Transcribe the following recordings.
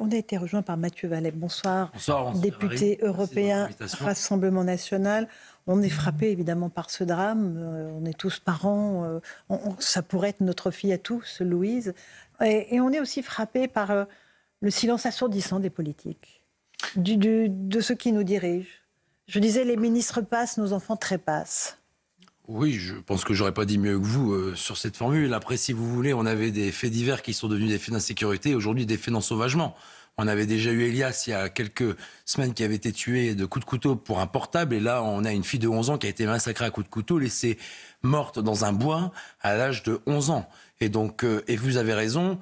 On a été rejoint par Mathieu Vallet. Bonsoir. Bonsoir, député européen, Rassemblement national. On est frappé évidemment par ce drame. On est tous parents. Ça pourrait être notre fille à tous, Louise. Et on est aussi frappé par le silence assourdissant des politiques, de ceux qui nous dirigent. Je disais, les ministres passent, nos enfants trépassent. Oui, je pense que j'aurais pas dit mieux que vous sur cette formule. Après, si vous voulez, on avait des faits divers qui sont devenus des faits d'insécurité, aujourd'hui des faits d'ensauvagement. On avait déjà eu Elias il y a quelques semaines qui avait été tué de coups de couteau pour un portable, et là on a une fille de 11 ans qui a été massacrée à coups de couteau, laissée morte dans un bois à l'âge de 11 ans. Et donc, et vous avez raison,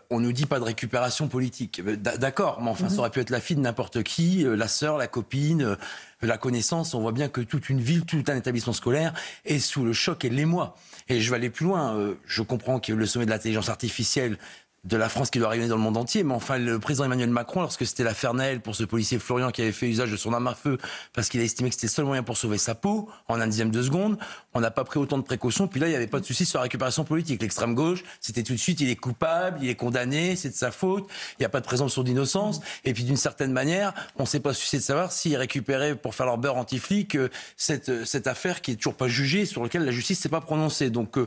on nous dit pas de récupération politique. D'accord, mais enfin ça aurait pu être la fille de n'importe qui, la sœur, la copine, la connaissance. On voit bien que toute une ville, tout un établissement scolaire est sous le choc et l'émoi. Et je vais aller plus loin. Je comprends que le sommet de l'intelligence artificielle de la France qui doit rayonner dans le monde entier, mais enfin le président Emmanuel Macron, lorsque c'était l'affaire Naël pour ce policier Florian qui avait fait usage de son arme à feu parce qu'il a estimé que c'était le seul moyen pour sauver sa peau, en un dixième de seconde, on n'a pas pris autant de précautions, puis là il n'y avait pas de souci sur la récupération politique. L'extrême gauche, c'était tout de suite, il est coupable, il est condamné, c'est de sa faute, il n'y a pas de présomption d'innocence, et puis d'une certaine manière, on ne s'est pas soucié de savoir s'ils récupéraient pour faire leur beurre anti-flic cette affaire qui est toujours pas jugée, sur laquelle la justice s'est pas prononcée. Donc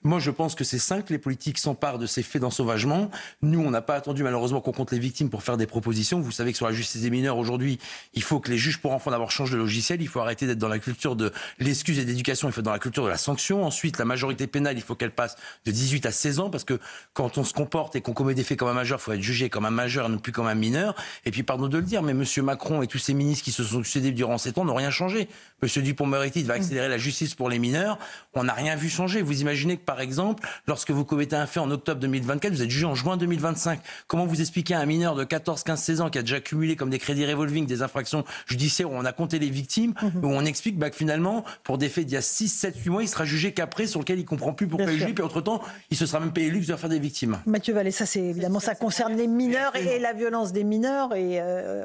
moi, je pense que c'est sain que les politiques s'emparent de ces faits d'ensauvagement. Nous, on n'a pas attendu malheureusement qu'on compte les victimes pour faire des propositions. Vous savez que sur la justice des mineurs, aujourd'hui, il faut que les juges pour enfants d'abord changent de logiciel. Il faut arrêter d'être dans la culture de l'excuse et de l'éducation. Il faut être dans la culture de la sanction. Ensuite, la majorité pénale, il faut qu'elle passe de 18 à 16 ans parce que quand on se comporte et qu'on commet des faits comme un majeur, il faut être jugé comme un majeur et non plus comme un mineur. Et puis, pardon de le dire, mais monsieur Macron et tous ces ministres qui se sont succédés durant 7 ans n'ont rien changé. Monsieur Dupond-Moretti va accélérer la justice pour les mineurs. On n'a rien vu changer. Vous imaginez que, par exemple, lorsque vous commettez un fait en octobre 2024, vous êtes jugé en juin 2025. Comment vous expliquez à un mineur de 14, 15, 16 ans qui a déjà cumulé comme des crédits revolving des infractions judiciaires où on a compté les victimes, où on explique que finalement, pour des faits d'il y a 6, 7, 8 mois, il sera jugé qu'après, sur lequel il ne comprend plus pourquoi il est jugé, puis entre-temps, il se sera même payé le luxe de faire des victimes. Mathieu Vallet, ça c'est évidemment, ça concerne les mineurs et la violence des mineurs, et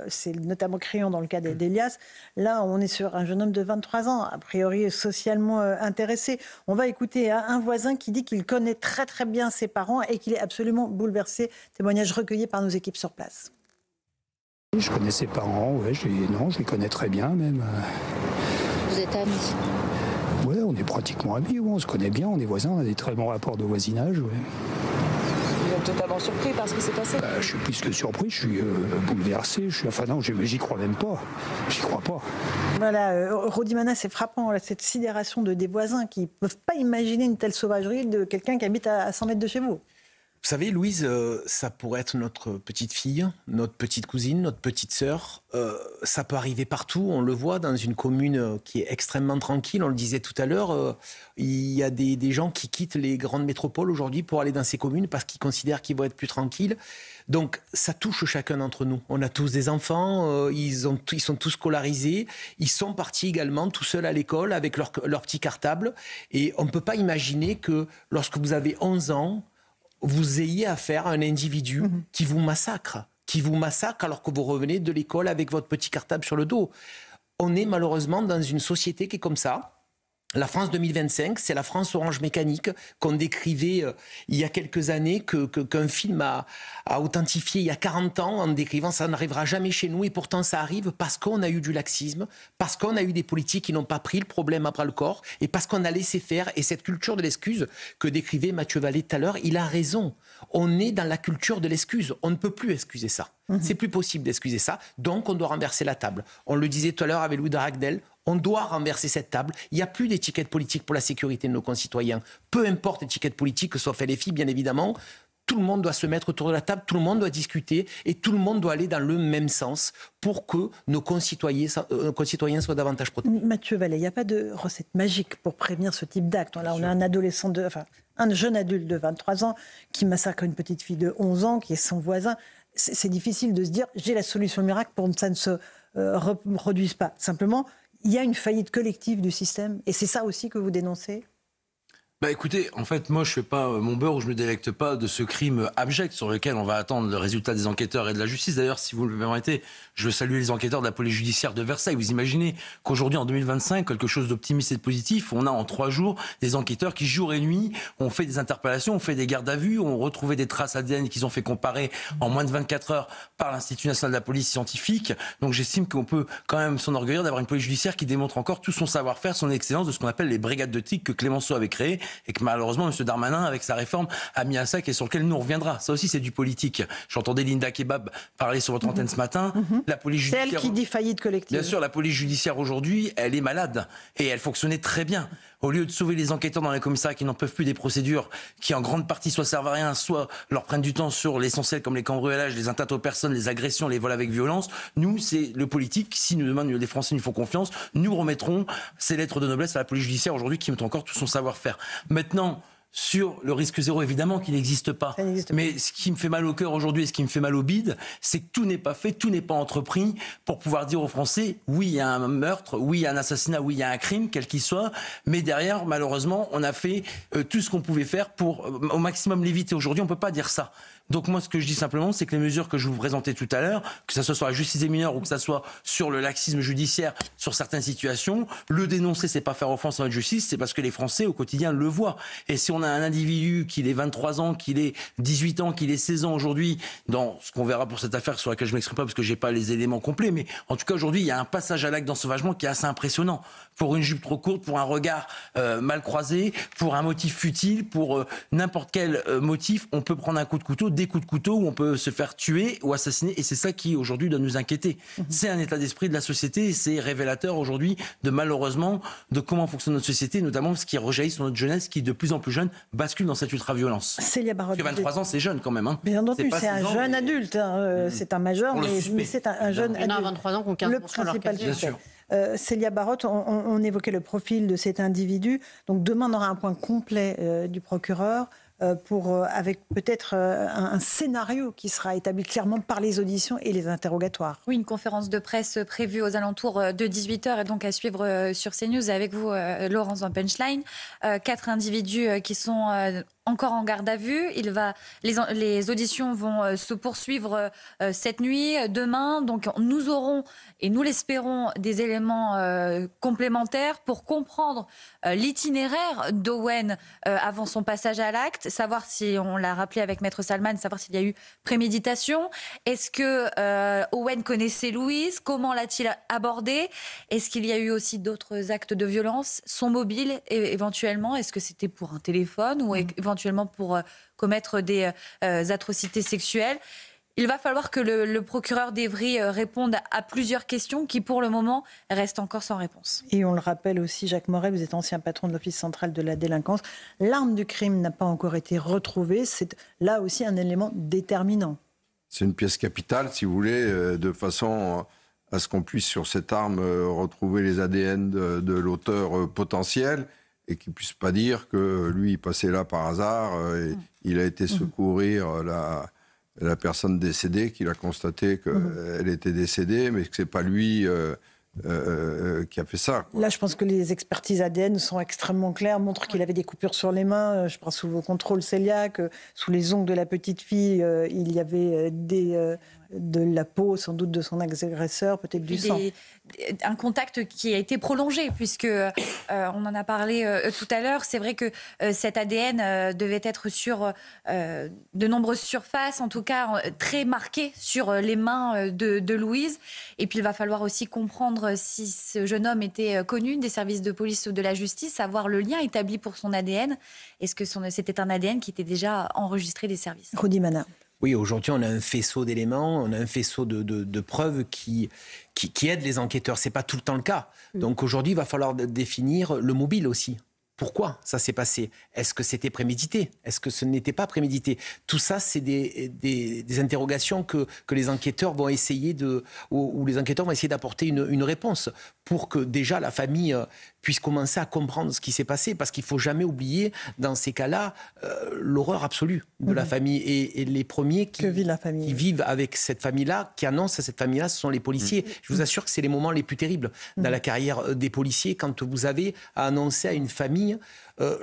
c'est notamment criant dans le cas d'Elias. Là, on est sur un jeune homme de 23 ans, a priori socialement intéressé. On va écouter un voisin qui dit qu'il connaît très très bien ses parents et qu'il est absolument bouleversé. Témoignage recueilli par nos équipes sur place. Je connais ses parents, ouais, je les connais très bien même. Vous êtes amis? Ouais, on est pratiquement amis, ouais, on se connaît bien, on est voisins, on a des très bons rapports de voisinage. Ouais. Vous êtes totalement surpris par ce qui s'est passé? Je suis plus que surpris, je suis bouleversé, j'y crois même pas, j'y crois pas. Voilà, Rodi Mana, c'est frappant, cette sidération des voisins qui ne peuvent pas imaginer une telle sauvagerie de quelqu'un qui habite à 100 mètres de chez vous. Vous savez, Louise, ça pourrait être notre petite fille, notre petite cousine, notre petite sœur. Ça peut arriver partout. On le voit dans une commune qui est extrêmement tranquille. On le disait tout à l'heure, il y a des gens qui quittent les grandes métropoles aujourd'hui pour aller dans ces communes parce qu'ils considèrent qu'ils vont être plus tranquilles. Donc, ça touche chacun d'entre nous. On a tous des enfants, ils sont tous scolarisés. Ils sont partis également tout seuls à l'école avec leur petit cartable. Et on ne peut pas imaginer que lorsque vous avez 11 ans, vous ayez affaire à un individu qui vous massacre alors que vous revenez de l'école avec votre petit cartable sur le dos. On est malheureusement dans une société qui est comme ça. La France 2025, c'est la France orange mécanique qu'on décrivait il y a quelques années, qu'un film a authentifié il y a 40 ans en décrivant ça n'arrivera jamais chez nous, et pourtant ça arrive parce qu'on a eu du laxisme, parce qu'on a eu des politiques qui n'ont pas pris le problème à bras le corps et parce qu'on a laissé faire. Et cette culture de l'excuse que décrivait Mathieu Vallet tout à l'heure, il a raison. On est dans la culture de l'excuse. On ne peut plus excuser ça. C'est plus possible d'excuser ça. Donc on doit renverser la table. On le disait tout à l'heure avec Louis de Ragnel. On doit renverser cette table. Il n'y a plus d'étiquette politique pour la sécurité de nos concitoyens. Peu importe l'étiquette politique, sauf LFI, bien évidemment. Tout le monde doit se mettre autour de la table, tout le monde doit discuter et tout le monde doit aller dans le même sens pour que nos concitoyens soient davantage protégés. Mathieu Vallet, il n'y a pas de recette magique pour prévenir ce type d'acte. Là, on a un jeune adulte de 23 ans qui massacre une petite fille de 11 ans qui est son voisin. C'est difficile de se dire j'ai la solution miracle pour que ça ne se reproduise pas. Simplement, il y a une faillite collective du système et c'est ça aussi que vous dénoncez? Bah écoutez, en fait, moi je fais pas mon beurre ou je me délecte pas de ce crime abject sur lequel on va attendre le résultat des enquêteurs et de la justice. D'ailleurs, si vous le permettez, je veux saluer les enquêteurs de la police judiciaire de Versailles. Vous imaginez qu'aujourd'hui, en 2025, quelque chose d'optimiste et de positif, on a en 3 jours des enquêteurs qui, jour et nuit, ont fait des interpellations, ont fait des gardes à vue, ont retrouvé des traces ADN qu'ils ont fait comparer en moins de 24 heures par l'Institut national de la police scientifique. Donc j'estime qu'on peut quand même s'enorgueillir d'avoir une police judiciaire qui démontre encore tout son savoir-faire, son excellence de ce qu'on appelle les brigades de TIC que Clémenceau avait créées et que malheureusement M. Darmanin, avec sa réforme, a mis à sac et sur lequel nous on reviendra. Ça aussi, c'est du politique. J'entendais Linda Kebab parler sur votre antenne ce matin. La police judiciaire... C'est elle qui dit faillite collective. Bien sûr, la police judiciaire aujourd'hui, elle est malade et elle fonctionnait très bien. Au lieu de sauver les enquêteurs dans les commissariats qui n'en peuvent plus des procédures qui en grande partie soit servent à rien, soit leur prennent du temps sur l'essentiel comme les cambriolages, les atteintes aux personnes, les agressions, les vols avec violence, nous, c'est le politique. Si nous demain les Français nous font confiance, nous remettrons ces lettres de noblesse à la police judiciaire aujourd'hui qui met encore tout son savoir-faire. Maintenant, sur le risque zéro, évidemment qu'il n'existe pas. Mais ce qui me fait mal au cœur aujourd'hui et ce qui me fait mal au bide, c'est que tout n'est pas fait, tout n'est pas entrepris pour pouvoir dire aux Français, oui, il y a un meurtre, oui, il y a un assassinat, oui, il y a un crime, quel qu'il soit, mais derrière, malheureusement, on a fait tout ce qu'on pouvait faire pour au maximum l'éviter. Aujourd'hui, on ne peut pas dire ça. Donc moi, ce que je dis simplement, c'est que les mesures que je vous présentais tout à l'heure, que ça soit sur la justice des mineurs ou que ça soit sur le laxisme judiciaire, sur certaines situations, le dénoncer, c'est pas faire offense à notre justice, c'est parce que les Français, au quotidien, le voient. Et si on a un individu, qu'il ait 23 ans, qu'il ait 18 ans, qu'il ait 16 ans aujourd'hui, dans ce qu'on verra pour cette affaire sur laquelle je m'exprime pas parce que j'ai pas les éléments complets, mais en tout cas, aujourd'hui, il y a un passage à l'acte d'ensauvagement qui est assez impressionnant. Pour une jupe trop courte, pour un regard mal croisé, pour un motif futile, pour n'importe quel motif, on peut prendre un coup de couteau, des coups de couteau où on peut se faire tuer ou assassiner, et c'est ça qui aujourd'hui doit nous inquiéter. C'est un état d'esprit de la société et c'est révélateur aujourd'hui de malheureusement de comment fonctionne notre société, notamment ce qui rejaillit sur notre jeunesse qui de plus en plus jeune bascule dans cette ultra-violence. Célia Barotte. Parce que 23 ans c'est jeune quand même. Hein. Bien entendu, c'est un jeune adulte, c'est un majeur, mais c'est un jeune adulte. Il y en a 23 ans qui ont 15 Le sur leur principal casier. suspect. Célia Barotte, on évoquait le profil de cet individu. Donc demain, on aura un point complet du procureur avec peut-être un scénario qui sera établi clairement par les auditions et les interrogatoires. Oui, une conférence de presse prévue aux alentours de 18h et donc à suivre sur CNews avec vous, Laurence Van Punchline. 4 individus qui sont encore en garde à vue. Les auditions vont se poursuivre cette nuit, demain. Donc nous aurons, et nous l'espérons, des éléments complémentaires pour comprendre l'itinéraire d'Owen avant son passage à l'acte, savoir si, on l'a rappelé avec Maître Salman, savoir s'il y a eu préméditation. Est-ce que Owen connaissait Louise? Comment l'a-t-il abordé? Est-ce qu'il y a eu aussi d'autres actes de violence? Son mobile, éventuellement, est-ce que c'était pour un téléphone ou éventuellement pour commettre des atrocités sexuelles? Il va falloir que le procureur d'Evry réponde à plusieurs questions qui, pour le moment, restent encore sans réponse. Et on le rappelle aussi, Jacques Morel, vous êtes ancien patron de l'Office central de la délinquance. L'arme du crime n'a pas encore été retrouvée. C'est là aussi un élément déterminant. C'est une pièce capitale, si vous voulez, de façon à ce qu'on puisse, sur cette arme, retrouver les ADN de l'auteur potentiel et qu'il ne puisse pas dire que lui, il passait là par hasard et il a été secourir la personne décédée, qu'il a constaté qu'elle était décédée, mais que ce n'est pas lui qui a fait ça. Quoi. Là, je pense que les expertises ADN sont extrêmement claires, montrent qu'il avait des coupures sur les mains. Je prends sous vos contrôles, Célia, que sous les ongles de la petite fille, il y avait de la peau, sans doute, de son agresseur, peut-être du sang. Un contact qui a été prolongé, puisque on en a parlé tout à l'heure. C'est vrai que cet ADN devait être sur de nombreuses surfaces, en tout cas très marqué sur les mains de Louise. Et puis il va falloir aussi comprendre si ce jeune homme était connu des services de police ou de la justice, savoir le lien établi pour son ADN. Est-ce que c'était un ADN qui était déjà enregistré des services? Rudy Mana. Oui, aujourd'hui, on a un faisceau d'éléments, on a un faisceau de preuves qui aident les enquêteurs. Ce n'est pas tout le temps le cas. Donc aujourd'hui, il va falloir définir le mobile aussi. Pourquoi ça s'est passé? Est-ce que c'était prémédité? Est-ce que ce n'était pas prémédité? Tout ça, c'est des interrogations que les enquêteurs vont essayer où les enquêteurs vont essayer d'apporter une réponse. pour que déjà la famille puisse commencer à comprendre ce qui s'est passé, parce qu'il ne faut jamais oublier, dans ces cas-là, l'horreur absolue de la famille. Et les premiers qui vivent avec cette famille-là, qui annoncent à cette famille-là, ce sont les policiers. Je vous assure que c'est les moments les plus terribles dans la carrière des policiers, quand vous avez à annoncer à une famille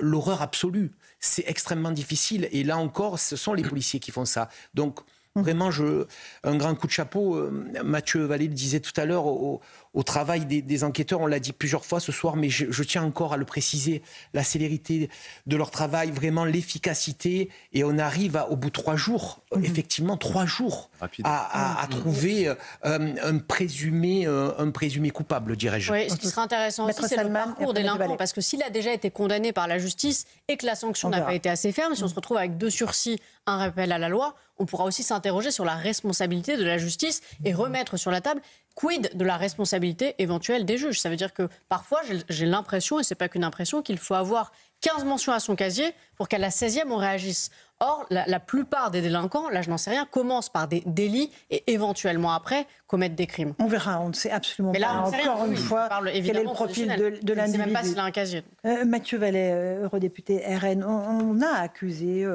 l'horreur absolue. C'est extrêmement difficile. Et là encore, ce sont les policiers qui font ça. Donc, vraiment, un grand coup de chapeau. Mathieu Vallée le disait tout à l'heure, au travail des enquêteurs, on l'a dit plusieurs fois ce soir, mais je tiens encore à le préciser, la célérité de leur travail, vraiment l'efficacité, et on arrive au bout de 3 jours, effectivement 3 jours, à trouver un présumé coupable, dirais-je. Oui, ce qui serait intéressant aussi, c'est le parcours délinquant, parce que s'il a déjà été condamné par la justice et que la sanction n'a pas été assez ferme, si on se retrouve avec 2 sursis, un rappel à la loi, on pourra aussi s'interroger sur la responsabilité de la justice et remettre sur la table quid de la responsabilité éventuelle des juges. Ça veut dire que parfois, j'ai l'impression, et ce n'est pas qu'une impression, qu'il faut avoir 15 mentions à son casier pour qu'à la 16e, on réagisse. Or, la plupart des délinquants, là je n'en sais rien, commencent par des délits et éventuellement après commettent des crimes. On verra, on ne sait absolument mais là, pas encore une fois quel est le profil de l'individu. Je ne sais même pas s'il a un casier. Mathieu Vallet, eurodéputé RN, on a accusé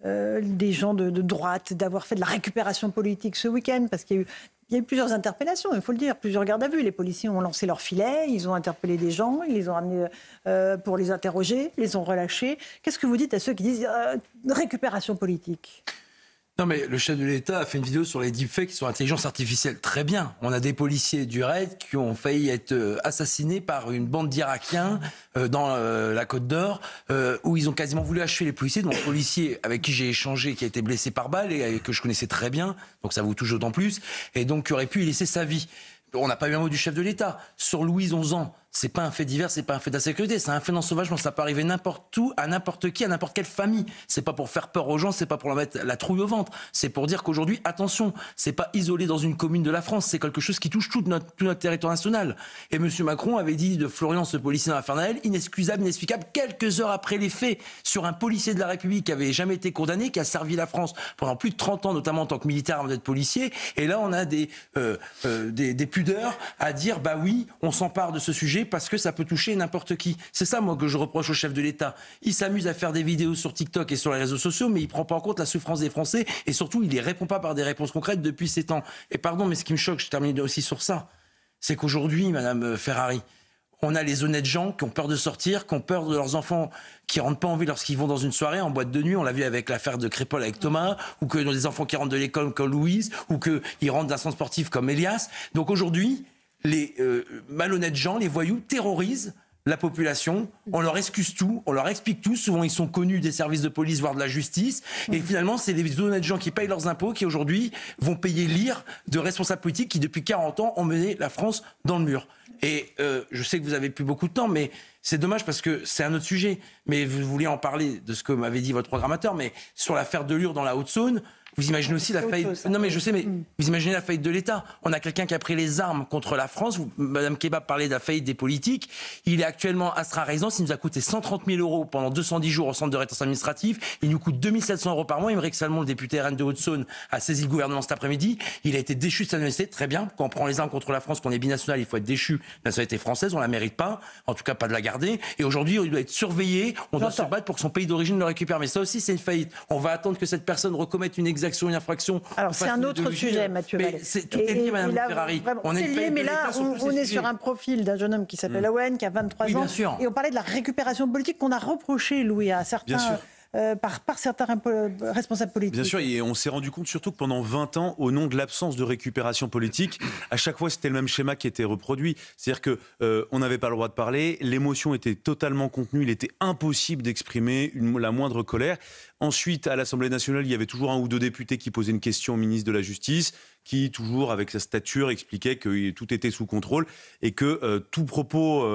des gens de droite d'avoir fait de la récupération politique ce week-end, parce qu'il y a eu plusieurs interpellations, il faut le dire, plusieurs gardes à vue. Les policiers ont lancé leur filet, ils ont interpellé des gens, ils les ont amenés pour les interroger, les ont relâchés. Qu'est-ce que vous dites à ceux qui disent récupération politique ? Non, mais le chef de l'État a fait une vidéo sur les deepfakes sur l'intelligence artificielle. Très bien. On a des policiers du RAID qui ont failli être assassinés par une bande d'Irakiens dans la Côte d'Or, où ils ont quasiment voulu achever les policiers. Donc, un policier avec qui j'ai échangé, qui a été blessé par balle et que je connaissais très bien, donc ça vous touche d'autant plus, et donc qui aurait pu y laisser sa vie. On n'a pas eu un mot du chef de l'État. Sur Louise, 11 ans, c'est pas un fait divers, c'est pas un fait d'insécurité, c'est un fait d'ensauvagement. Ça peut arriver n'importe où, à n'importe qui, à n'importe quelle famille. C'est pas pour faire peur aux gens, c'est pas pour leur mettre la trouille au ventre. C'est pour dire qu'aujourd'hui, attention, c'est pas isolé dans une commune de la France, c'est quelque chose qui touche tout notre territoire national. Et M. Macron avait dit de Florian, ce policier dans l'affaire Naël, inexcusable, inexplicable, quelques heures après les faits, sur un policier de la République qui avait jamais été condamné, qui a servi la France pendant plus de 30 ans, notamment en tant que militaire avant d'être policier. Et là, on a des pudeurs à dire, bah oui, on s'empare de ce sujet parce que ça peut toucher n'importe qui. C'est ça, moi, que je reproche au chef de l'État. Il s'amuse à faire des vidéos sur TikTok et sur les réseaux sociaux, mais il prend pas en compte la souffrance des Français, et surtout, il les répond pas par des réponses concrètes depuis 7 ans. Et pardon, mais ce qui me choque, je termine aussi sur ça, c'est qu'aujourd'hui, Madame Ferrari, on a les honnêtes gens qui ont peur de sortir, qui ont peur de leurs enfants, qui rentrent pas en vie lorsqu'ils vont dans une soirée, en boîte de nuit. On l'a vu avec l'affaire de Crépol avec Thomas, ou que des enfants qui rentrent de l'école comme Louise, ou qu'ils rentrent d'un centre sportif comme Elias. Donc aujourd'hui, les malhonnêtes gens, les voyous, terrorisent la population, on leur excuse tout, on leur explique tout, souvent ils sont connus des services de police, voire de la justice, et finalement c'est des honnêtes gens qui payent leurs impôts, qui aujourd'hui vont payer l'ire de responsables politiques qui depuis 40 ans ont mené la France dans le mur. Et je sais que vous avez plus beaucoup de temps, mais c'est dommage parce que c'est un autre sujet. Mais vous vouliez en parler de ce que m'avait dit votre programmateur, mais sur l'affaire de Lure dans la Haute-Saône, vous imaginez aussi la faillite. Non, mais je sais, mais vous imaginez la faillite de l'État. On a quelqu'un qui a pris les armes contre la France. Madame Kebab parlait de la faillite des politiques. Il est actuellement astreint à résidence. Il nous a coûté 130 000 € pendant 210 jours au centre de rétention administrative. Il nous coûte 2 700 € par mois. Émeric Salmon, le député RN de Haute-Saône, a saisi le gouvernement cet après-midi. Il a été déchu de sa nationalité. Très bien. Quand on prend les armes contre la France, qu'on est binational, il faut être déchu de la nationalité française. On la mérite pas. En tout cas, pas de la garder. Et aujourd'hui, il doit être surveillé. On doit se battre pour que son pays d'origine le récupère. Mais ça aussi, c'est une faillite. On va attendre que cette personne recommette une exaction, une infraction. Alors, c'est un autre sujet, Mathieu Vallet. Tout est lié, Madame Ferrari. On est lié, mais là, on est sur un profil d'un jeune homme qui s'appelle Owen, qui a 23 ans. Sûr. Et on parlait de la récupération politique qu'on a reproché, Louis, à certains... Par certains responsables politiques. Bien sûr, et on s'est rendu compte surtout que pendant 20 ans, au nom de l'absence de récupération politique, à chaque fois c'était le même schéma qui était reproduit. C'est-à-dire qu'on n'avait pas le droit de parler, l'émotion était totalement contenue, il était impossible d'exprimer la moindre colère. Ensuite, à l'Assemblée nationale, il y avait toujours un ou deux députés qui posaient une question au ministre de la Justice, qui, toujours avec sa stature, expliquait que tout était sous contrôle et que tout propos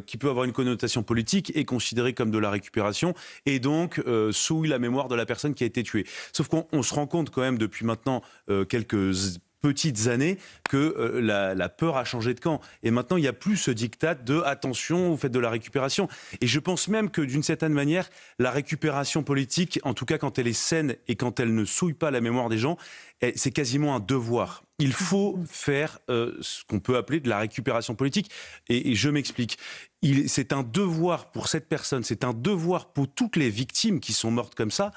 qui peut avoir une connotation politique est considéré comme de la récupération et donc souille la mémoire de la personne qui a été tuée. Sauf qu'on se rend compte quand même depuis maintenant quelques petites années que la peur a changé de camp. Et maintenant, il n'y a plus ce diktat de « attention, vous faites de la récupération ». Et je pense même que d'une certaine manière, la récupération politique, en tout cas quand elle est saine et quand elle ne souille pas la mémoire des gens, c'est quasiment un devoir. Il faut faire ce qu'on peut appeler de la récupération politique. Et je m'explique. C'est un devoir pour cette personne, c'est un devoir pour toutes les victimes qui sont mortes comme ça,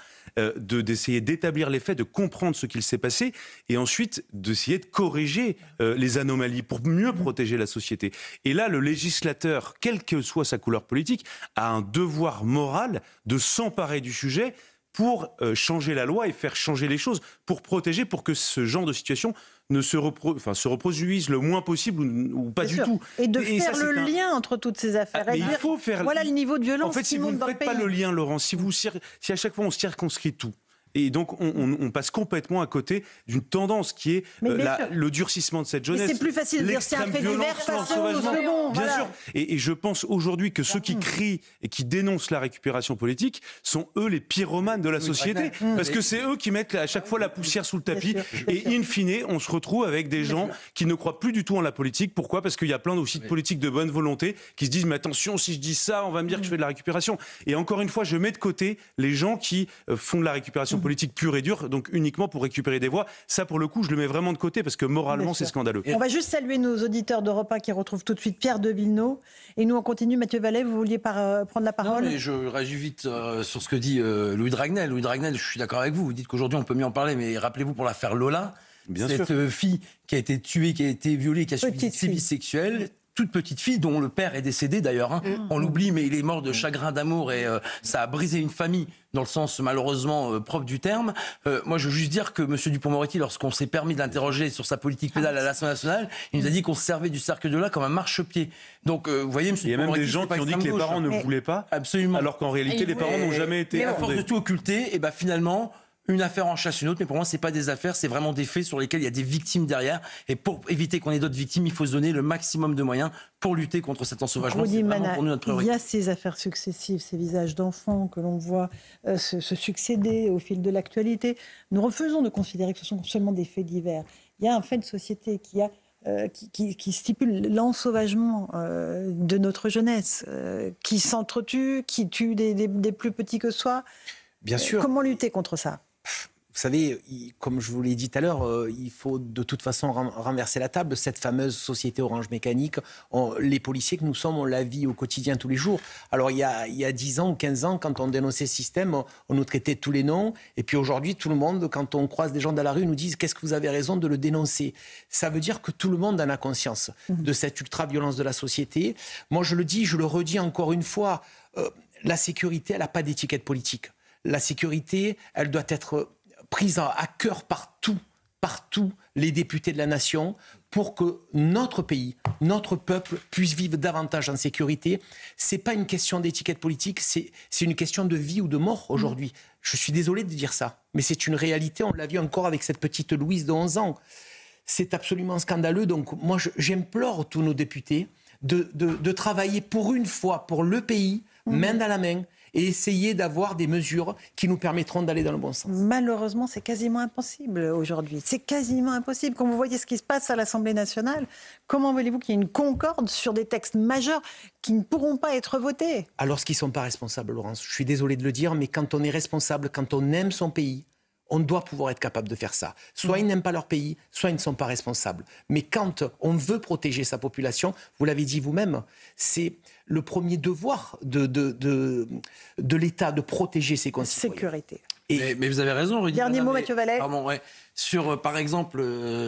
d'essayer d'établir les faits, de comprendre ce qu'il s'est passé, et ensuite d'essayer de corriger les anomalies pour mieux protéger la société. Et là, le législateur, quelle que soit sa couleur politique, a un devoir moral de s'emparer du sujet pour changer la loi et faire changer les choses, pour protéger, pour que ce genre de situation ne se reproduise le moins possible ou pas du tout. Et de faire le lien entre toutes ces affaires. Mais il faut faire... Voilà le niveau de violence en fait, qui si vous monte ne dans le faites pays. pas le lien, Laurent, si à chaque fois on circonscrit tout, et donc on passe complètement à côté d'une tendance qui est le durcissement de cette jeunesse. Mais c'est plus facile de dire c'est un fait divers façon au second. Bien sûr. Et je pense aujourd'hui que ceux qui crient et qui dénoncent la récupération politique sont eux les pyromanes de la société. Parce que c'est eux qui mettent à chaque fois la poussière sous le tapis. Et in fine, on se retrouve avec des gens qui ne croient plus du tout en la politique. Pourquoi ? Parce qu'il y a plein aussi de politiques de bonne volonté qui se disent mais attention, si je dis ça, on va me dire que je fais de la récupération. Et encore une fois, je mets de côté les gens qui font de la récupération politique pure et dure, donc uniquement pour récupérer des voix. Ça, pour le coup, je le mets vraiment de côté parce que moralement, c'est scandaleux. On va juste saluer nos auditeurs d'Europe 1 qui retrouvent tout de suite Pierre de Villeneuve. Et nous, on continue. Mathieu Vallet, vous vouliez prendre la parole ? Non, mais je réagis vite sur ce que dit Louis Dragnel. Louis Dragnel, je suis d'accord avec vous. Vous dites qu'aujourd'hui, on peut mieux en parler, mais rappelez-vous pour l'affaire Lola, cette fille qui a été tuée, qui a été violée, qui a subi des sévices sexuels. Toute petite fille dont le père est décédé d'ailleurs. On l'oublie, mais il est mort de chagrin d'amour et ça a brisé une famille dans le sens malheureusement propre du terme. Moi, je veux juste dire que M. Dupond-Moretti, lorsqu'on s'est permis de l'interroger sur sa politique pénale à l'Assemblée nationale, il nous a dit qu'on se servait du cercle de là comme un marchepied. Donc, vous voyez, M. Il y a même des gens qui ont dit que les parents ne voulaient pas, absolument, alors qu'en réalité, les parents n'ont jamais été. Mais à force de tout occulter, et ben finalement. Une affaire en chasse une autre, mais pour moi, c'est pas des affaires, c'est vraiment des faits sur lesquels il y a des victimes derrière. Et pour éviter qu'on ait d'autres victimes, il faut se donner le maximum de moyens pour lutter contre cet ensauvagement. C'est vraiment pour nous notre priorité. Il y a ces affaires successives, ces visages d'enfants que l'on voit se succéder au fil de l'actualité. Nous refusons de considérer que ce sont seulement des faits divers. Il y a un fait de société qui stipule l'ensauvagement de notre jeunesse, qui s'entretue, qui tue des plus petits que soi. Bien sûr. Comment lutter contre ça ? Vous savez, comme je vous l'ai dit tout à l'heure, il faut de toute façon renverser la table. Cette fameuse société Orange Mécanique, les policiers que nous sommes, on la vit au quotidien tous les jours. Alors il y a 10 ans, 15 ans, quand on dénonçait ce système, on nous traitait de tous les noms. Et puis aujourd'hui, tout le monde, quand on croise des gens dans la rue, nous disent « qu'est-ce que vous avez raison de le dénoncer ?» Ça veut dire que tout le monde en a conscience de cette ultra-violence de la société. Moi, je le dis, je le redis encore une fois, la sécurité, elle n'a pas d'étiquette politique. La sécurité, elle doit être prise à cœur par tous les députés de la nation pour que notre pays, notre peuple puisse vivre davantage en sécurité. C'est pas une question d'étiquette politique, c'est une question de vie ou de mort aujourd'hui. Je suis désolé de dire ça, mais c'est une réalité. On l'a vu encore avec cette petite Louise de 11 ans. C'est absolument scandaleux. Donc moi, j'implore tous nos députés de travailler pour une fois pour le pays, main dans la main, et essayer d'avoir des mesures qui nous permettront d'aller dans le bon sens. Malheureusement, c'est quasiment impossible aujourd'hui. C'est quasiment impossible. Quand vous voyez ce qui se passe à l'Assemblée nationale, comment voulez-vous qu'il y ait une concorde sur des textes majeurs qui ne pourront pas être votés ? Alors, qu'ils ne sont pas responsables, Laurence. Je suis désolé de le dire, mais quand on est responsable, quand on aime son pays, on doit pouvoir être capable de faire ça. Soit ils n'aiment pas leur pays, soit ils ne sont pas responsables. Mais quand on veut protéger sa population, vous l'avez dit vous-même, c'est le premier devoir de l'État de protéger ses concitoyens. Sécurité. Mais vous avez raison, Rudy. Dernier mot, Mathieu Vallet. Pardon, ouais. Sur, par exemple,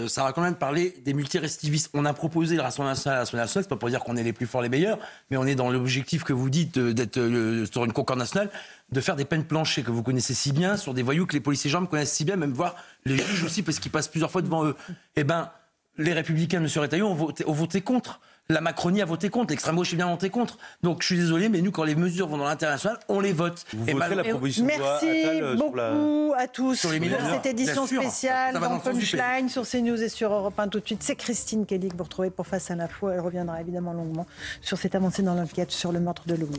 Sarah Conlon parlait des multirécidivistes. On a proposé le Rassemblement national, c'est pas pour dire qu'on est les plus forts, les meilleurs, mais on est dans l'objectif que vous dites d'être sur une concorde nationale, de faire des peines planchées que vous connaissez si bien, sur des voyous que les policiers gendarmes connaissent si bien, même voir les juges aussi, parce qu'ils passent plusieurs fois devant eux. Eh bien, les Républicains, M. Retailleau, ont voté contre. La Macronie a voté contre, l'extrême gauche est bien voté contre. Donc je suis désolé, mais nous, quand les mesures vont dans l'international, on les vote. Vous voterez la proposition de loi Attal beaucoup à tous sur les mineurs, pour cette édition spéciale dans Punchline sur CNews et sur Europe 1 tout de suite. C'est Christine Kelly que vous retrouvez pour Face à l'info. Elle reviendra évidemment longuement sur cette avancée dans l'enquête sur le meurtre de Louise.